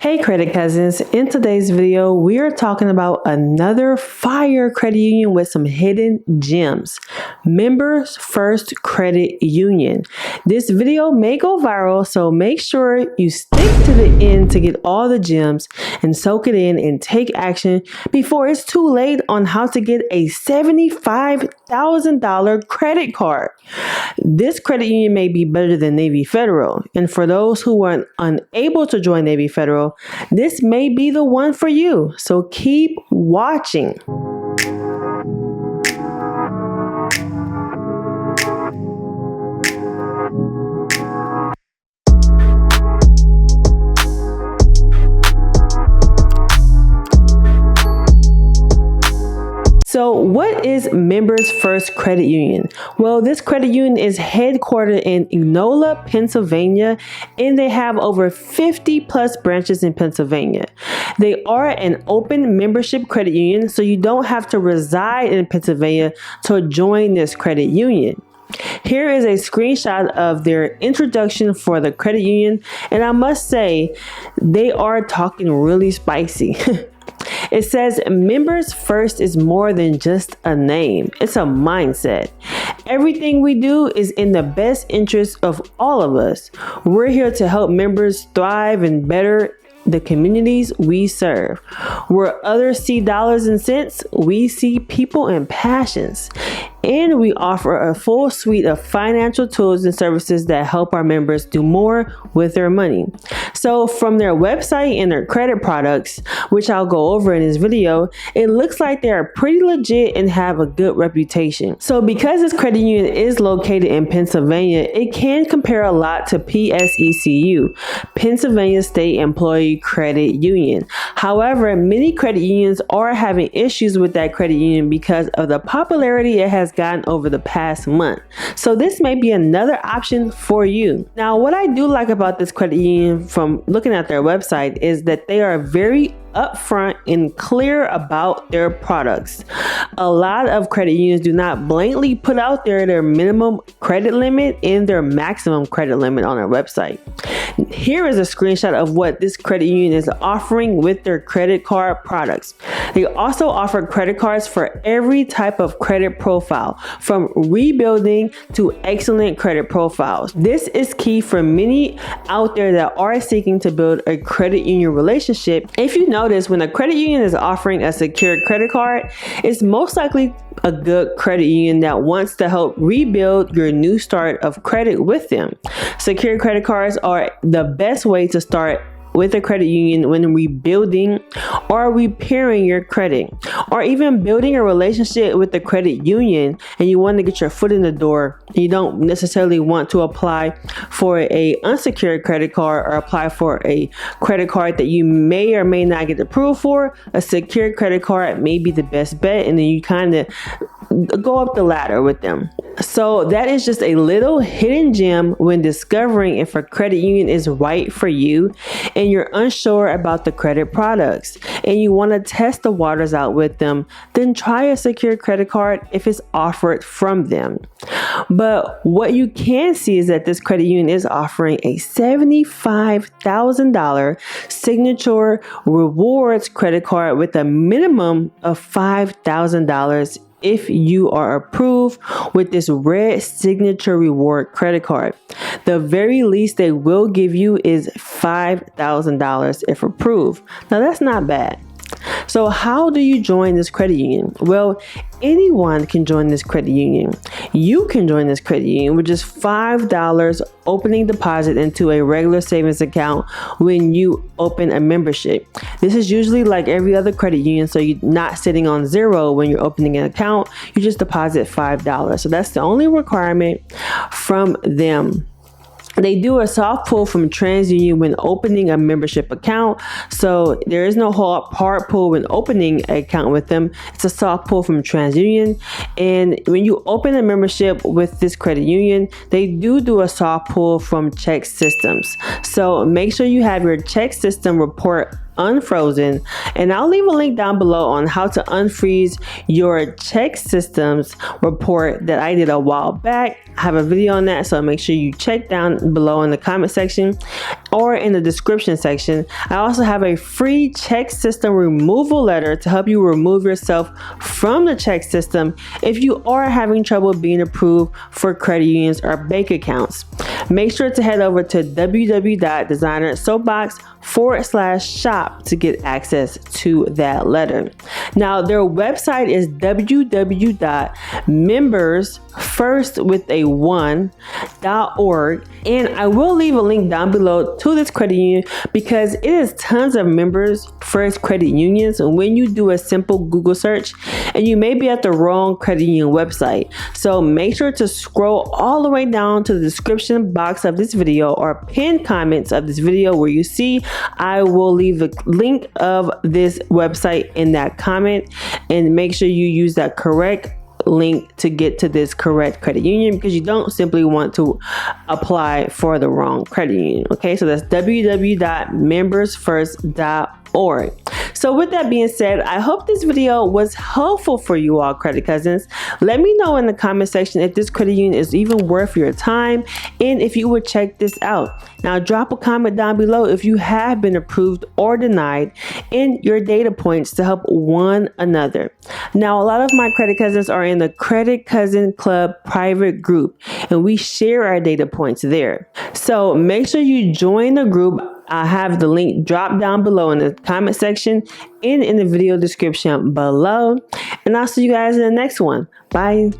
Hey credit cousins, in today's video we are talking about another fire credit union with some hidden gems. Members First Credit Union. This video may go viral, so make sure you stick to the end to get all the gems and soak it in and take action before it's too late on how to get a $75,000 credit card. This credit union may be better than Navy Federal, and for those who are unable to join Navy Federal, this may be the one for you, so keep watching. So what is Members First Credit Union? Well, this credit union is headquartered in Enola, Pennsylvania, and they have over 50 plus branches in Pennsylvania. They are an open membership credit union, so you don't have to reside in Pennsylvania to join this credit union. Here is a screenshot of their introduction for the credit union, and I must say, they are talking really spicy. It says Members First is more than just a name. It's a mindset. Everything we do is in the best interest of all of us. We're here to help members thrive and better the communities we serve. Where others see dollars and cents, we see people and passions. And we offer a full suite of financial tools and services that help our members do more with their money. So from their website and their credit products, which I'll go over in this video, it looks like they are pretty legit and have a good reputation. So because this credit union is located in Pennsylvania, it can compare a lot to PSECU, Pennsylvania State Employee Credit Union. However, many credit unions are having issues with that credit union because of the popularity it has gotten over the past month. So this may be another option for you. Now, what I do like about this credit union from looking at their website is that they are very upfront and clear about their products. A lot of credit unions do not blatantly put out their minimum credit limit and their maximum credit limit on their website. Here is a screenshot of what this credit union is offering with their credit card products. They also offer credit cards for every type of credit profile, from rebuilding to excellent credit profiles. This is key for many out there that are seeking to build a credit union relationship. If you notice, when a credit union is offering a secured credit card, it's most likely a good credit union that wants to help rebuild your new start of credit with them. Secured credit cards are the best way to start with a credit union when rebuilding or repairing your credit, or even building a relationship with the credit union and you want to get your foot in the door. You don't necessarily want to apply for a unsecured credit card or apply for a credit card that you may or may not get approved for. A secured credit card may be the best bet, and then you kind of go up the ladder with them. So that is just a little hidden gem when discovering if a credit union is right for you and you're unsure about the credit products and you want to test the waters out with them. Then try a secured credit card if it's offered from them. But what you can see is that this credit union is offering a $75,000 signature rewards credit card with a minimum of $5,000 if you are approved with this red signature reward credit card. The very least they will give you is $5,000 if approved. Now that's not bad. So how do you join this credit union? Well, anyone can join this credit union. You can join this credit union with just $5 opening deposit into a regular savings account when you open a membership. This is usually like every other credit union, so you're not sitting on zero when you're opening an account. You just deposit $5. So that's the only requirement from them. They do a soft pull from TransUnion when opening a membership account. So there is no hard pull when opening an account with them. It's a soft pull from TransUnion. And when you open a membership with this credit union, they do a soft pull from Chexsystem. So make sure you have your Chexsystem report unfrozen, and I'll leave a link down below on how to unfreeze your Chexsystem report that I did a while back. I have a video on that, so make sure you check down below in the comment section or in the description section. I also have a free Chexsystem removal letter to help you remove yourself from the Chexsystem if you are having trouble being approved for credit unions or bank accounts. Make sure to head over to www.designersoapbox.com/shop to get access to that letter. Now, their website is www.membersfirst.org, and I will leave a link down below to this credit union because it is tons of members first credit unions when you do a simple Google search, and you may be at the wrong credit union website. So make sure to scroll all the way down to the description box of this video or pinned comments of this video where you see I will leave a link of this website in that comment, and make sure you use that correct link to get to this correct credit union because you don't simply want to apply for the wrong credit union. Okay, so that's www.membersfirst.org. So with that being said, I hope this video was helpful for you all credit cousins. Let me know in the comment section if this credit union is even worth your time and if you would check this out. Now drop a comment down below if you have been approved or denied and your data points to help one another. Now a lot of my credit cousins are in the Credit Cousin Club private group and we share our data points there. So make sure you join the group. I have the link dropped down below in the comment section and in the video description below. And I'll see you guys in the next one. Bye.